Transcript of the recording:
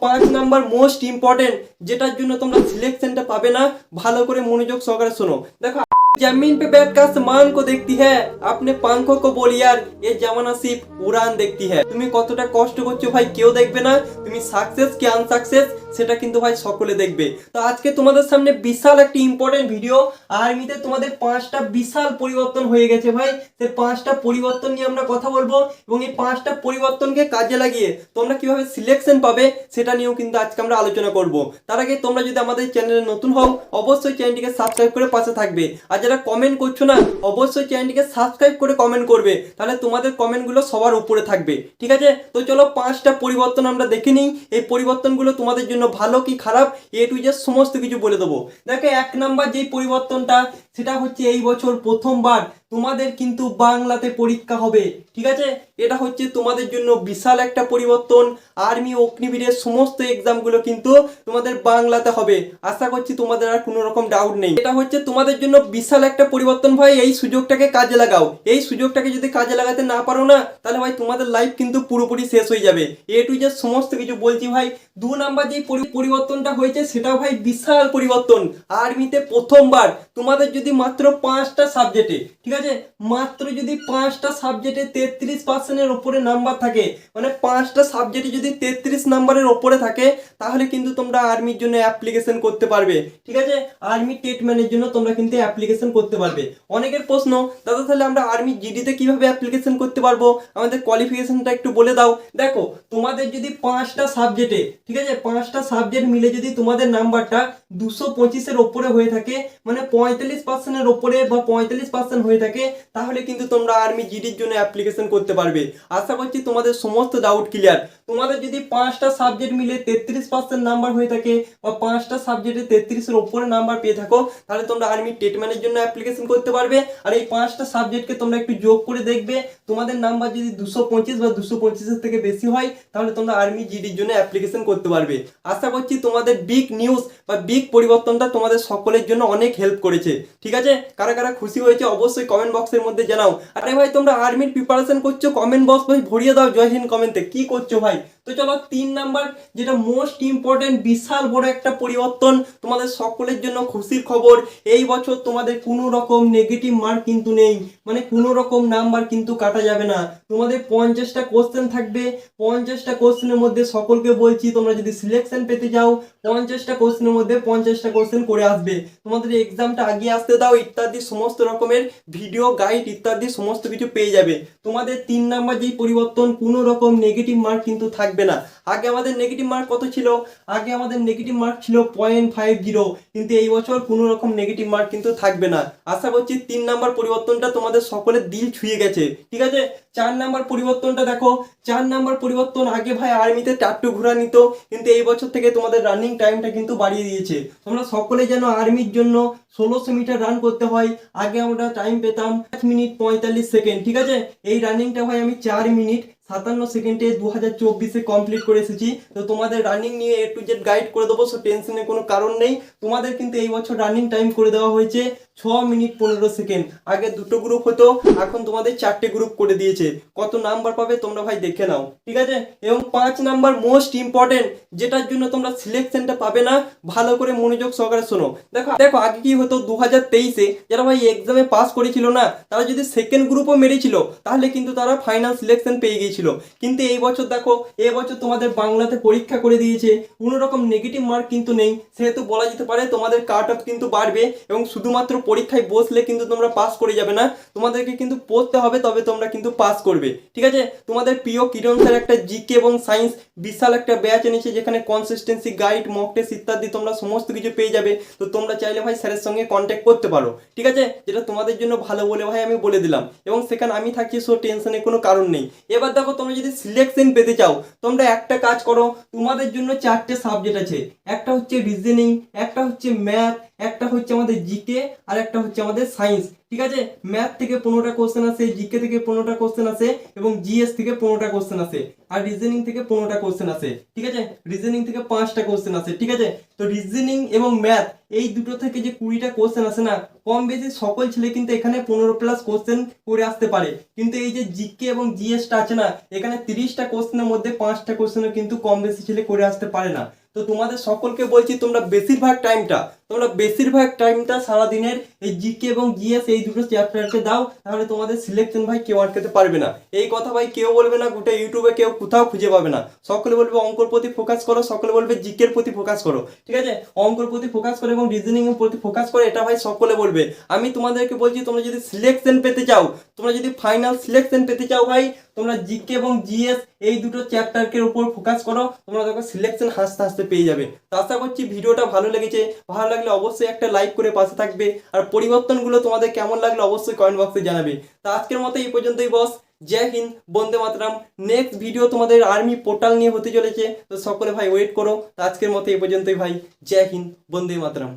5 number most important যেটার জন্য তোমরা সিলেक्शनটা পাবে না, ভালো করে মনোযোগ সহকারে শোনো। দেখো, जमीन पे बैठकर आसमान को देखती है, अपने पंखों को बोली यार ये जमाना सिर्फ उड़ान देखती है। তুমি কতটা কষ্ট করছো ভাই কেউ দেখবে না, তুমি সাকসেস কি আনসাকসেস সেটা কিন্তু ভাই সকলে দেখবে। তো আজকে তোমাদের সামনে বিশাল একটা ইম্পর্টেন্ট ভিডিও, আর্মিতে তোমাদের 5টা বিশাল পরিবর্তন হয়ে গেছে ভাই। সেই 5টা পরিবর্তন নিয়ে আমরা কথা বলবো এবং এই 5টা পরিবর্তনকে কাজে লাগিয়ে তোমরা কিভাবে সিলেকশন পাবে সেটা নিয়েও কিন্তু আজকে আমরা আলোচনা করব। তার আগে তোমরা যদি আমাদের চ্যানেলে নতুন হও অবশ্যই চ্যানেলটিকে সাবস্ক্রাইব করে পাশে থাকবে, আর যারা কমেন্ট করছো না অবশ্যই চ্যানেলটিকে সাবস্ক্রাইব করে কমেন্ট করবে, তাহলে তোমাদের কমেন্টগুলো সবার উপরে থাকবে। ঠিক আছে, তো চলো 5টা পরিবর্তন আমরা দেখে নিই। এই পরিবর্তনগুলো তোমাদের জন্য ভালো কি খারাপ এ টু জেড সমস্ত কিছু বলে দেবো। দেখো, 1 নাম্বার যেই পরিবর্তনটা সেটা হচ্ছে এই বছর প্রথমবার তোমাদের কিন্তু বাংলাতে পরীক্ষা হবে। ঠিক আছে, এটা হচ্ছে তোমাদের জন্য বিশাল একটা পরিবর্তন। আর্মি অগ্নিবীরের সমস্ত এক্সামগুলো কিন্তু তোমাদের বাংলাতে হবে। আশা করছি তোমাদের আর কোনো রকম ডাউট নেই। এটা হচ্ছে তোমাদের জন্য বিশাল একটা পরিবর্তন ভাই, এই সুযোগটাকে কাজে লাগাও। এই সুযোগটাকে যদি কাজে লাগাতে না পারো না তাহলে ভাই তোমাদের লাইফ কিন্তু পুরোপুরি শেষ হয়ে যাবে। এ টু জেড সমস্ত কিছু বলছি ভাই। 2 নাম্বার যে পরিবর্তনটা হয়েছে সেটাও ভাই বিশাল পরিবর্তন। আর্মিতে প্রথমবার তোমাদের যদি মাত্র 5টা সাবজেক্টে, ঠিক আছে, মাত্র যদি 5টা সাবজেক্টে 33% উপরে নাম্বার থাকে, মানে 5টা সাবজেক্টে যদি 33 নাম্বারের উপরে থাকে তাহলে কিন্তু তোমরা আর্মির জন্য অ্যাপ্লিকেশন করতে পারবে। ঠিক আছে, আর্মি টেটম্যানের জন্য তোমরা কিন্তু অ্যাপ্লিকেশন করতে পারবে। অনেকের প্রশ্ন, দাদা তাহলে আমরা আর্মি জিডিতে কিভাবে অ্যাপ্লিকেশন করতে পারবো, আমাদের কোয়ালিফিকেশনটা একটু বলে দাও। দেখো, তোমাদের যদি 5টা সাবজেক্টে, ঠিক আছে, 5টা সাবজেক্ট মিলে যদি তোমাদের নাম্বারটা 225-এর উপরে হয়ে থাকে, মানে 45%-এর উপরে বা 45% হয়ে থাকে, তাহলে কিন্তু তোমরা আর্মি জিডির জন্য অ্যাপ্লিকেশন করতে পারবে। আশা করছি তোমাদের সমস্ত ডাউট ক্লিয়ার। তোমাদের যদি 5টা সাবজেক্ট মিলে 33% নাম্বার হয়ে থাকে বা 5টা সাবজেক্টে 33-এর উপরে নাম্বার পেয়ে থাকো, তাহলে তোমরা আর্মি টেটম্যানের জন্য অ্যাপ্লিকেশন করতে পারবে। আর এই 5টা সাবজেক্টকে তোমরা একটু যোগ করে দেখবে, তোমাদের নাম্বার যদি 225 বা 225-এর থেকে বেশি হয় তাহলে তোমরা আর্মি জিডির জন্য অ্যাপ্লিকেশন করতে পারবে। আশা করছি তোমাদের বিগ নিউজ বা বিগ পরিবর্তনটা তোমাদের সকলের জন্য অনেক হেল্প করেছে। ঠিক আছে, কারা কারা খুশি হয়েছে অবশ্যই কমেন্ট বক্সের মধ্যে জানাও। আরে ভাই তোমরা আর্মির প্রিপারেশন করছো, কমেন্ট বক্স ভাই ভরিয়ে দাও জয় হিন্দ কমেন্টে। কি করছো ভাই? তো চলো 3 নাম্বার যেটা মোস্ট ইম্পর্টেন্ট বিশাল বড় একটা পরিবর্তন, তোমাদের সকলের জন্য খুশির খবর। এই বছর তোমাদের কোনো রকম নেগেটিভ মার্ক কিন্তু নেই, মানে কোনো রকম নাম্বার কিন্তু কাটা যাবে না। তোমাদের 50টা কোশ্চেন থাকবে। 50টা কোশ্চেনের মধ্যে সকলকে বলছি তোমরা যদি সিলেকশন পেতে যাও 50টা কোশ্চেনের মধ্যে 50টা কোশ্চেন করে আসবে। তোমাদের এক্সামটা আগে আসতে দাও ইত্যাদি সমস্ত রকমের ভিডিও গাইড ইত্যাদি সমস্ত কিছু পেয়ে যাবে। তোমাদের 3 নাম্বার যেই পরিবর্তন, কোনো রকম নেগেটিভ মার্ক কিন্তু থাকবে না। আগে আমাদের নেগেটিভ মার্ক কত ছিল? আগে আমাদের নেগেটিভ মার্ক ছিল 0.50, কিন্তু এই বছর কোনো রকম নেগেটিভ মার্ক কিন্তু থাকবে না। আশা করছি 3 নাম্বার পরিবর্তনটা তোমাদের সকলের দিল ছুঁয়ে গেছে। ঠিক আছে, 4 নাম্বার পরিবর্তনটা দেখো। 4 নাম্বার পরিবর্তন, আগে ভাই আর্মিতে টাট্টু ঘোরা নিত, কিন্তু এই বছর থেকে তোমাদের রানিং টাইমটা কিন্তু বাড়িয়ে দিয়েছে। তোমরা সকলে যেন আর্মির জন্য 1600 মিটার রান করতে হয়। আগে আমরা টাইম পেতাম 5 মিনিট 45 সেকেন্ড। ঠিক আছে, এই রানিংটা ভাই আমি 4 মিনিট 57 সেকেন্ডে 2024-এ কমপ্লিট করে এসেছি। তো তোমাদের রানিং নিয়ে এ টু জেড গাইড করে দেবো, সো টেনশনের কোনো কারণ নেই। তোমাদের কিন্তু এই বছর রানিং টাইম করে দেওয়া হয়েছে 6 মিনিট 15 সেকেন্ড। আগে 2টো গ্রুপ হতো, এখন তোমাদের 4টে গ্রুপ করে দিয়েছে। কত নাম্বার পাবে তোমরা ভাই দেখে নাও। ঠিক আছে, এবং 5 নাম্বার মোস্ট ইম্পর্টেন্ট যেটার জন্য তোমরা সিলেকশনটা পাবে না, ভালো করে মনোযোগ সহকারে শোনো। দেখো দেখো আগে কি হতো, 2023-এ যারা ভাই এক্সামে পাস করেছিল না তারা যদি সেকেন্ড গ্রুপও মেরেছিল তাহলে কিন্তু তারা ফাইনাল সিলেকশন পেয়ে গিয়েছিল। কিন্তু এই বছর দেখো, এই বছর তোমাদের বাংলাতে পরীক্ষা করে দিয়েছে, কোনো রকম নেগেটিভ মার্ক কিন্তু নেই, সেহেতু বলা যেতে পারে তোমাদের কাট অফ কিন্তু বাড়বে। এবং শুধুমাত্র পরীক্ষায় বসলে কিন্তু তোমরা পাস করে যাবে না, তোমাদেরকে কিন্তু পড়তে হবে, তবে তোমরা কিন্তু পাস করবে। ঠিক আছে, তোমাদের প্রিয় কিরণ স্যার একটা জিকে এবং সায়েন্স বিশাল একটা ব্যাচ এনেছে, যেখানে কনসিস্টেন্সি গাইড মক টেস্ট ইত্যাদি তোমরা সমস্ত কিছু পেয়ে যাবে। তো তোমরা চাইলে ভাই স্যারের সঙ্গে কন্ট্যাক্ট করতে পারো। ঠিক আছে, যেটা তোমাদের জন্য ভালো বলে ভাই আমি বলে দিলাম, এবং সেখানে আমি থাকছি, সো টেনশনের কোনো কারণ নেই। এবার দেখো, তোমরা যদি সিলেকশন পেতে চাও তোমরা একটা কাজ করো, তোমাদের জন্য 4টে সাবজেক্ট আছে। একটা হচ্ছে রিজনিং, একটা হচ্ছে ম্যাথ, একটা হচ্ছে আমাদের জিকে, আর একটা হচ্ছে আমাদের সায়েন্স। ঠিক আছে, ম্যাথ থেকে 15টা কোশ্চেন আসে, জিকে থেকে 15টা কোশ্চেন আসে, এবং জিএস থেকে 15টা কোশ্চেন আসে, আর রিজনিং থেকে 15টা কোশ্চেন আসে। ঠিক আছে, রিজনিং থেকে 5টা কোশ্চেন আসে। ঠিক আছে, তো রিজনিং এবং ম্যাথ এই দুটো থেকে যে 20টা কোশ্চেন আসে না, কম বেশি সকল ছেলে কিন্তু এখানে 15+ কোশ্চেন করে আসতে পারে। কিন্তু এই যে জিকে এবং জিএসটা আছে না, এখানে 30টা কোশ্চেনের মধ্যে 5টা কোশ্চেনও কিন্তু কম বেশি ছেলে করে আসতে পারে না। তো তোমাদের সকলকে বলছি, তোমরা বেশিরভাগ টাইমটা সারাদিনের এই জিকে এবং জিএস এই দুটো চ্যাপ্টারকে দাও, তাহলে তোমাদের সিলেকশন ভাই কেউ আটকাতে পারবে না। এই কথা ভাই কেউ বলবে না, গোটা ইউটিউবে কেউ কোথাও খুঁজে পাবে না। সকলে বলবে অঙ্কর প্রতি ফোকাস করো, সকলে বলবে জিকের প্রতি ফোকাস করো, ঠিক আছে? অঙ্কর প্রতি ফোকাস করো এবং রিজনিং এর প্রতি ফোকাস করো, এটা ভাই সকলে বলবে। আমি তোমাদেরকে বলছি, তোমরা যদি সিলেকশন পেতে চাও, তোমরা যদি ফাইনাল সিলেকশন পেতে চাও ভাই, তোমরা জিকে এবং জিএস এই দুটো চ্যাপ্টারকে উপর ফোকাস করো, তোমরা দেখো সিলেকশন হাসতে হাসতে পেয়ে যাবে। তো আশা করছি ভিডিওটা ভালো লেগেছে। ভালো লাগলে অবশ্যই একটা লাইক করে পাশে থাকবে, আর পরিবর্তনগুলো তোমাদের কেমন লাগলো অবশ্যই কমেন্ট বক্সে জানাবে। তো আজকের মতো এই পর্যন্তই বস। জয় হিন্দ, বন্দে মাতরম। নেক্সট ভিডিও তোমাদের আর্মি পোর্টাল নিয়ে হতে চলেছে, তো সকলে ভাই ওয়েট করো। তো আজকের মতো এই পর্যন্তই ভাই। জয় হিন্দ, বন্দে মাতরম।